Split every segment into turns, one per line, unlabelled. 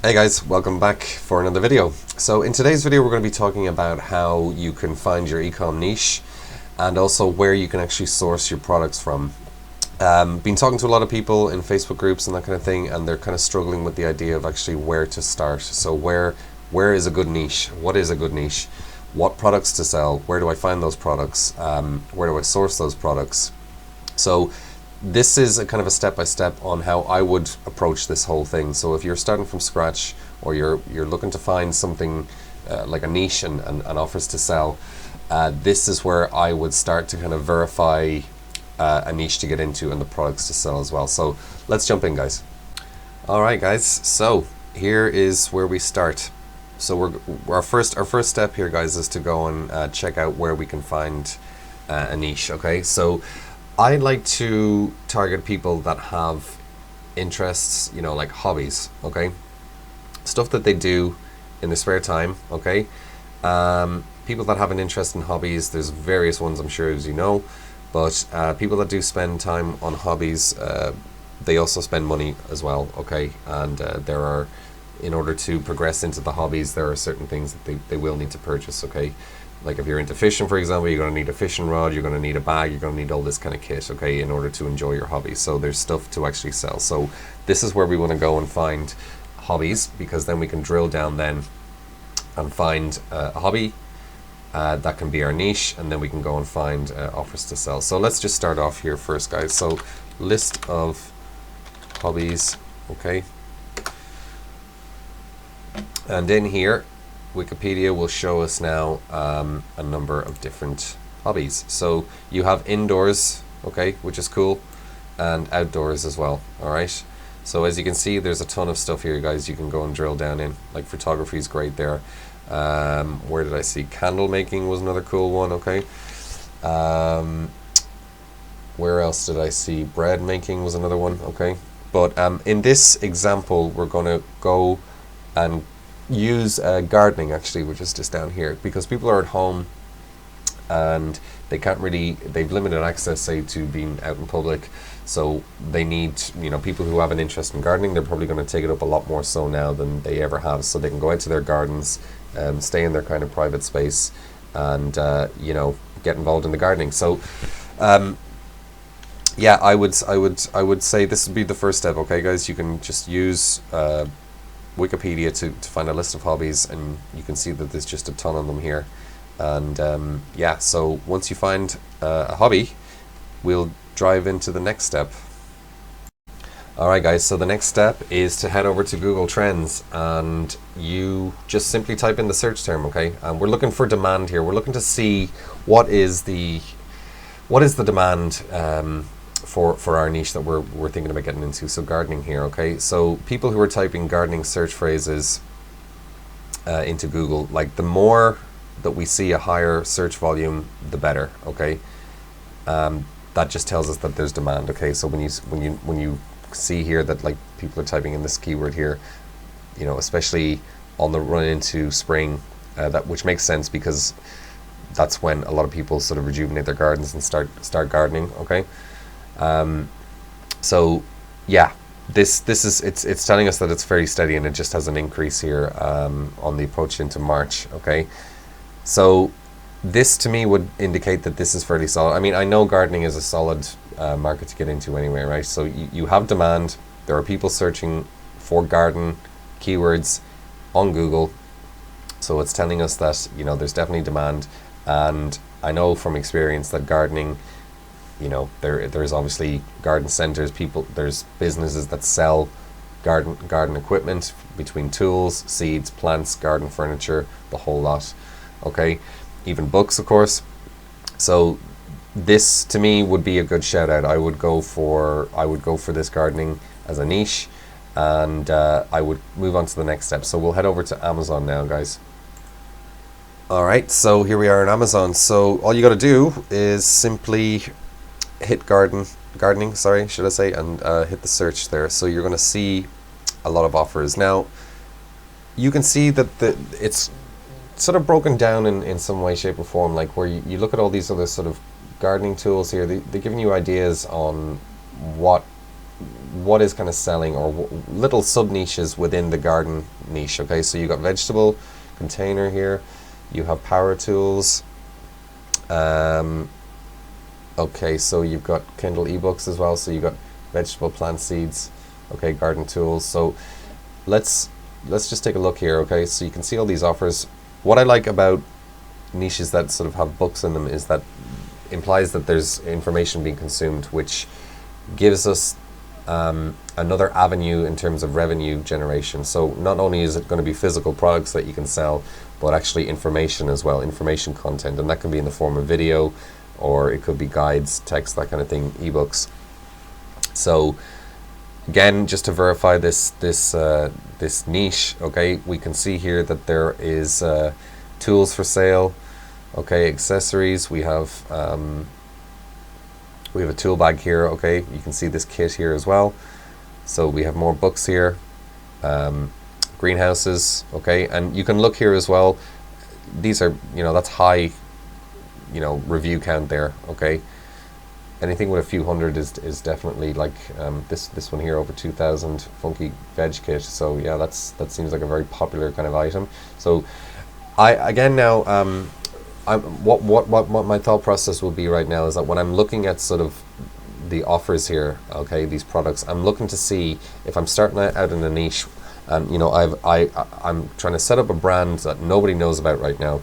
Hey guys, welcome back for another video. So in today's video we're going to be talking about how you can find your ecom niche and also where you can actually source your products from. Been talking to a lot of people in Facebook groups and that kind of thing, and they're kind of struggling with the idea of actually where to start. So where is a good niche? What is a good niche? What products to sell? Where do I find those products? Where do I source those products? So this is a kind of a step-by-step on how I would approach this whole thing. So if you're starting from scratch, or you're looking to find something like a niche and offers to sell, this is where I would start to kind of verify a niche to get into and the products to sell as well. So let's jump in, guys. Alright guys, so here is where we start. So our first step here, guys, is to go and check out where we can find a niche. Okay, so I like to target people that have interests, you know, like hobbies, okay? Stuff that they do in their spare time, okay? People that have an interest in hobbies, there's various ones, I'm sure, as you know, but people that do spend time on hobbies, they also spend money as well, okay? And there are, in order to progress into the hobbies, there are certain things that they will need to purchase, okay? Like if you're into fishing, for example, you're going to need a fishing rod, you're going to need a bag, you're going to need all this kind of kit, okay, in order to enjoy your hobby. So there's stuff to actually sell. So this is where we want to go and find hobbies, because then we can drill down then and find a hobby that can be our niche, and then we can go and find offers to sell. So let's just start off here first, guys. So list of hobbies, okay, and in here Wikipedia will show us now a number of different hobbies. So you have indoors, okay, which is cool, and outdoors as well. Alright, so as you can see, there's a ton of stuff here, guys, you can go and drill down in. Like photography is great there. Where did I see? Candle making was another cool one, okay. Where else did I see? Bread making was another one, okay. But in this example, we're going to go and use gardening, actually, which is just down here, because people are at home and they can't really, they've limited access, say, to being out in public, so they need, you know, people who have an interest in gardening, they're probably going to take it up a lot more so now than they ever have, so they can go out to their gardens, stay in their kind of private space, and you know, get involved in the gardening. So yeah, I would say this would be the first step, okay, guys. You can just use Wikipedia to find a list of hobbies, and you can see that there's just a ton of them here. And yeah, so once you find a hobby, we'll drive into the next step. Alright guys, so the next step is to head over to Google Trends, and you just simply type in the search term, okay? And we're looking for demand here. We're looking to see what is the demand for our niche that we're thinking about getting into. So gardening here, okay? So people who are typing gardening search phrases into Google, like the more that we see a higher search volume, the better, okay? That just tells us that there's demand, okay? So when you see here that like people are typing in this keyword here, you know, especially on the run into spring, which makes sense because that's when a lot of people sort of rejuvenate their gardens and start gardening, okay? So yeah, this is it's telling us that it's very steady, and it just has an increase here on the approach into March, okay? So this to me would indicate that this is fairly solid. I mean, I know gardening is a solid market to get into anyway, right? So you have demand. There are people searching for garden keywords on Google, so it's telling us that, you know, there's definitely demand. And I know from experience that gardening, you know, there's obviously garden centers, there's businesses that sell garden equipment, between tools, seeds, plants, garden furniture, the whole lot, okay? Even books, of course. So this to me would be a good shout out. I would go for this gardening as a niche, and I would move on to the next step. So we'll head over to Amazon now, guys. Alright, so here we are in Amazon. So all you got to do is simply hit gardening, sorry, should I say, and hit the search there. So you're going to see a lot of offers. Now you can see that it's sort of broken down in some way, shape or form, like where you look at all these other sort of gardening tools here. They're giving you ideas on what what is kind of selling, or little sub niches within the garden niche. Okay, so you got vegetable container here, you have power tools. Okay, so you've got Kindle ebooks as well, so you've got vegetable plant seeds, okay, garden tools. So let's just take a look here. Okay, so you can see all these offers. What I like about niches that sort of have books in them is that implies that there's information being consumed, which gives us another avenue in terms of revenue generation. So not only is it going to be physical products that you can sell, but actually information as well, information content, and that can be in the form of video, or it could be guides, text, that kind of thing, ebooks. So again, just to verify this niche, okay, we can see here that there is tools for sale, okay, accessories. We have a tool bag here, okay. You can see this kit here as well. So we have more books here, greenhouses, okay, and you can look here as well. These are, that's high, review count there, okay. Anything with a few hundred is definitely like this one here, over 2,000, funky veg kit. So yeah, that seems like a very popular kind of item. So what my thought process will be right now is that when I'm looking at sort of the offers here, okay, these products, I'm looking to see if I'm starting out in a niche, and I'm trying to set up a brand that nobody knows about right now.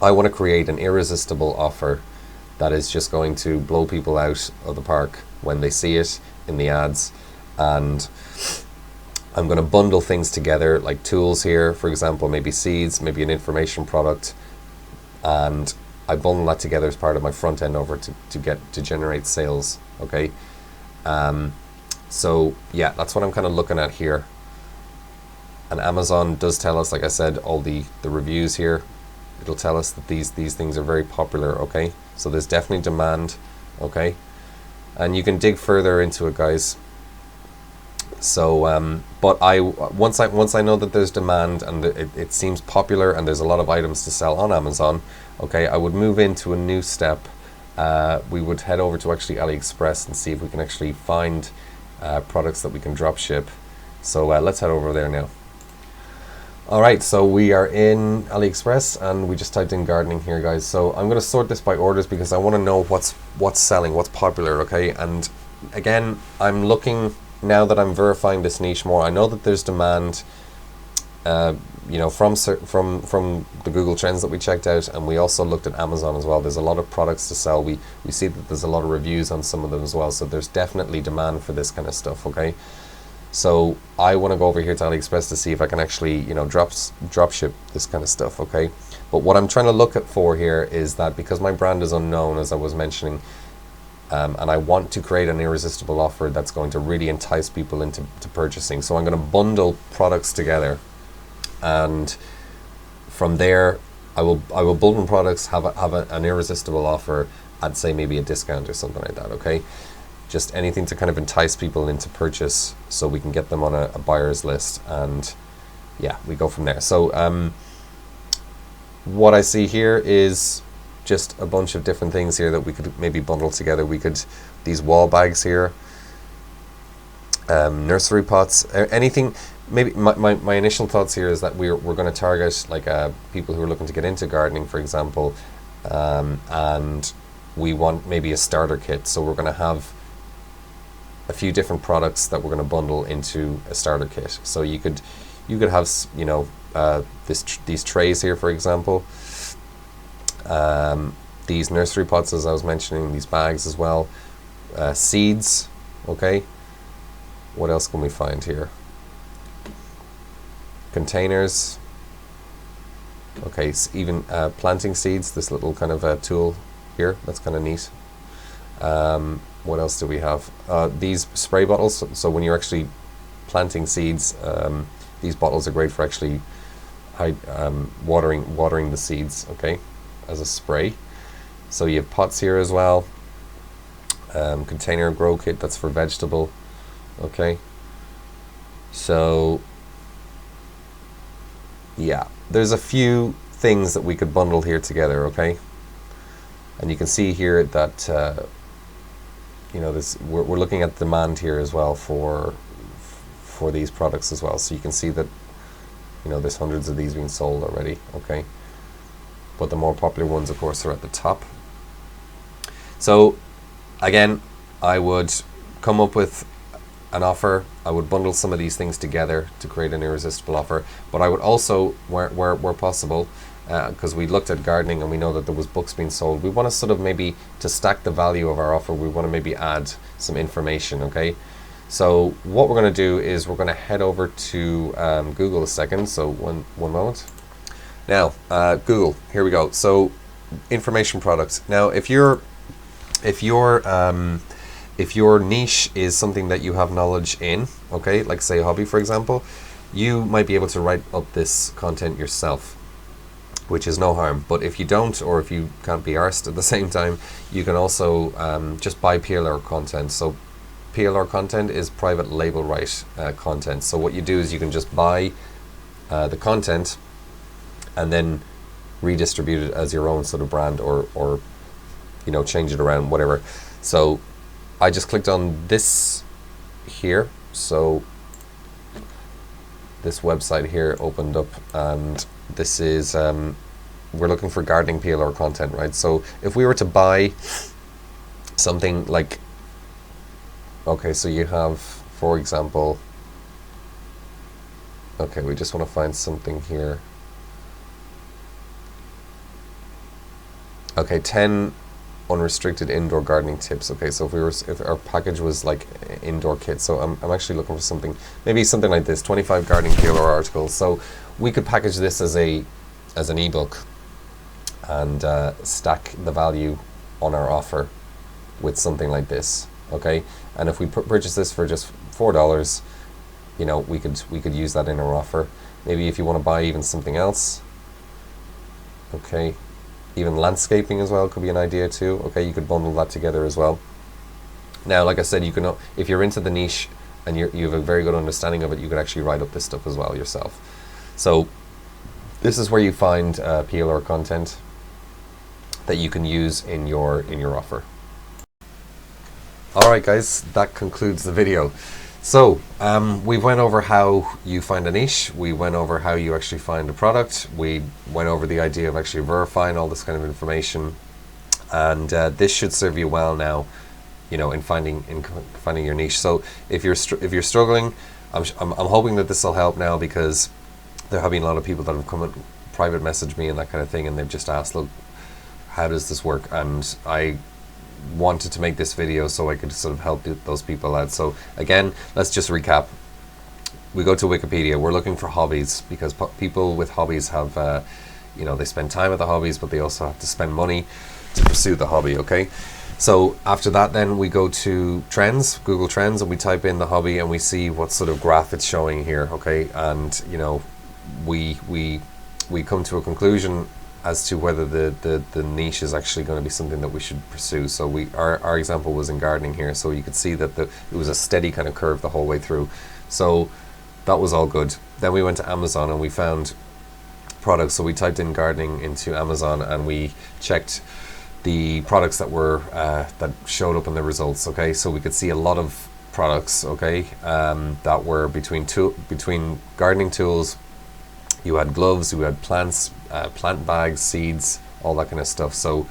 I want to create an irresistible offer that is just going to blow people out of the park when they see it in the ads. And I'm going to bundle things together, like tools here, for example, maybe seeds, maybe an information product, and I bundle that together as part of my front end over to generate sales, okay. So yeah, that's what I'm kind of looking at here. And Amazon does tell us, like I said, all the reviews here, it'll tell us that these things are very popular, okay. So there's definitely demand, okay, and you can dig further into it, guys. So but once I know that there's demand and it seems popular and there's a lot of items to sell on Amazon, okay, I would move into a new step. We would head over to actually AliExpress and see if we can actually find products that we can drop ship. So let's head over there now. Alright, so we are in AliExpress and we just typed in gardening here, guys. So I'm going to sort this by orders because I want to know what's selling, what's popular, okay. And again, I'm looking, now that I'm verifying this niche more, I know that there's demand, from the Google Trends that we checked out, and we also looked at Amazon as well. There's a lot of products to sell. We see that there's a lot of reviews on some of them as well, so there's definitely demand for this kind of stuff, okay. So I want to go over here to AliExpress to see if I can actually, drop ship this kind of stuff, okay. But what I'm trying to look at for here is that because my brand is unknown, as I was mentioning, and I want to create an irresistible offer that's going to really entice people into purchasing. So I'm going to bundle products together, and from there I will bundle products, have an irresistible offer at, say, maybe a discount or something like that, okay. Just anything to kind of entice people into purchase, so we can get them on a buyer's list, and yeah, we go from there. So what I see here is just a bunch of different things here that we could maybe bundle together. We could, these wall bags here, nursery pots, anything. Maybe my initial thoughts here is that we're going to target like people who are looking to get into gardening, for example, and we want maybe a starter kit. So we're going to have a few different products that we're going to bundle into a starter kit. So you could have, these trays here, for example, these nursery pots, as I was mentioning, these bags as well, seeds, okay. What else can we find here? Containers, okay, so even planting seeds, this little kind of tool here, that's kind of neat. What else do we have? These spray bottles, so when you're actually planting seeds, these bottles are great for actually watering the seeds, okay, as a spray. So you have pots here as well, container grow kit, that's for vegetable, okay. So yeah, there's a few things that we could bundle here together, okay. And you can see here that you know, this we're looking at demand here as well for these products as well. So you can see that, you know, there's hundreds of these being sold already. Okay, but the more popular ones, of course, are at the top. So again, I would come up with an offer. I would bundle some of these things together to create an irresistible offer. But I would also, where possible, because we looked at gardening and we know that there was books being sold, we want to sort of maybe, to stack the value of our offer, we want to maybe add some information. Okay, so what we're going to do is we're going to head over to Google a second. So one moment. Now Google, here we go. So information products. Now if your niche is something that you have knowledge in, okay, like say a hobby, for example, you might be able to write up this content yourself, which is no harm. But if you don't, or if you can't be arsed at the same time, you can also just buy PLR content. So PLR content is private label right content. So what you do is you can just buy the content and then redistribute it as your own sort of brand, or you know, change it around, whatever. So I just clicked on this here. So this website here opened up, and this is we're looking for gardening PLR content, right? So if we were to buy something like, okay, so you have, for example, okay, we just want to find something here. Okay, 10 unrestricted indoor gardening tips. Okay, so if our package was like indoor kit, so I'm actually looking for something, maybe something like this, 25 gardening PLR articles. So we could package this as an ebook and stack the value on our offer with something like this. Okay, and if we purchase this for just $4, you know, we could use that in our offer. Maybe if you want to buy even something else, okay, even landscaping as well could be an idea too. Okay, you could bundle that together as well. Now, like I said, you can, if you're into the niche and you have a very good understanding of it, you could actually write up this stuff as well yourself. So this is where you find PLR content that you can use in your offer. All right, guys, that concludes the video. So we went over how you find a niche, we went over how you actually find a product, we went over the idea of actually verifying all this kind of information, and this should serve you well now, you know, in finding your niche. So if you're struggling, I'm hoping that this will help now, because there have been a lot of people that have come and private message me and that kind of thing, and they've just asked, look, how does this work? And I wanted to make this video so I could sort of help those people out. So again, let's just recap. We go to Wikipedia, we're looking for hobbies, because people with hobbies have you know, they spend time at the hobbies, but they also have to spend money to pursue the hobby. Okay, so after that, then we go to trends, Google Trends, and we type in the hobby and we see what sort of graph it's showing here. Okay, and you know, we come to a conclusion as to whether the niche is actually going to be something that we should pursue. So our example was in gardening here, so you could see that it was a steady kind of curve the whole way through. So that was all good. Then we went to Amazon and we found products. So we typed in gardening into Amazon and we checked the products that were that showed up in the results. Okay, so we could see a lot of products, okay, that were between gardening tools. You had gloves, you had plants, plant bags, seeds, all that kind of stuff. So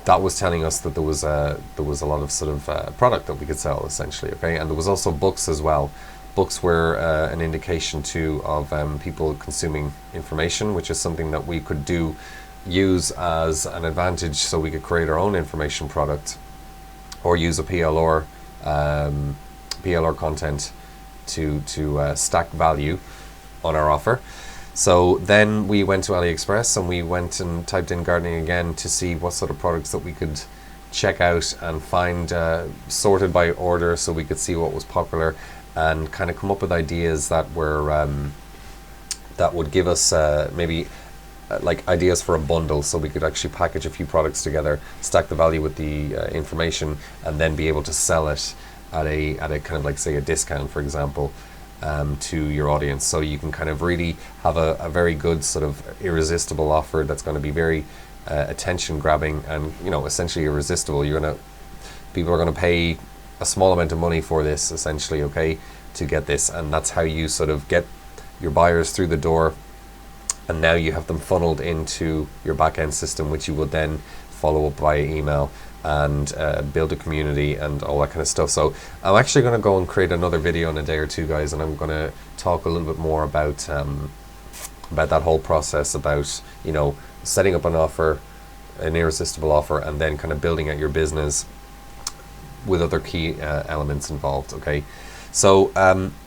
that was telling us that there was a lot of sort of product that we could sell, essentially. Okay, and there was also books as well. Books were an indication too of people consuming information, which is something that we could use as an advantage, so we could create our own information product, or use a PLR content to stack value on our offer. So then we went to AliExpress and we went and typed in gardening again to see what sort of products that we could check out and find sorted by order, so we could see what was popular and kind of come up with ideas that were that would give us maybe like ideas for a bundle, so we could actually package a few products together, stack the value with the information, and then be able to sell it at a kind of like, say, a discount, for example, to your audience. So you can kind of really have a very good sort of irresistible offer that's going to be very attention grabbing and, you know, essentially irresistible. You're going to People are going to pay a small amount of money for this, essentially, okay, to get this, and that's how you sort of get your buyers through the door, and now you have them funneled into your back-end system, which you will then follow up via email and build a community and all that kind of stuff. So I'm actually going to go and create another video in a day or two, guys, and I'm going to talk a little bit more about that whole process, about, you know, setting up an offer, an irresistible offer, and then kind of building out your business with other key elements involved. Okay, so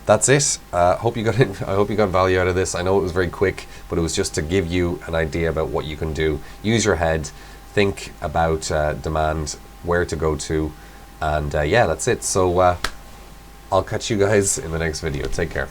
that's it. Hope you got I hope you got value out of this. I know it was very quick, but it was just to give you an idea about what you can do. Use your head, think about demand, where to go to, and yeah, that's it. So I'll catch you guys in the next video. Take care.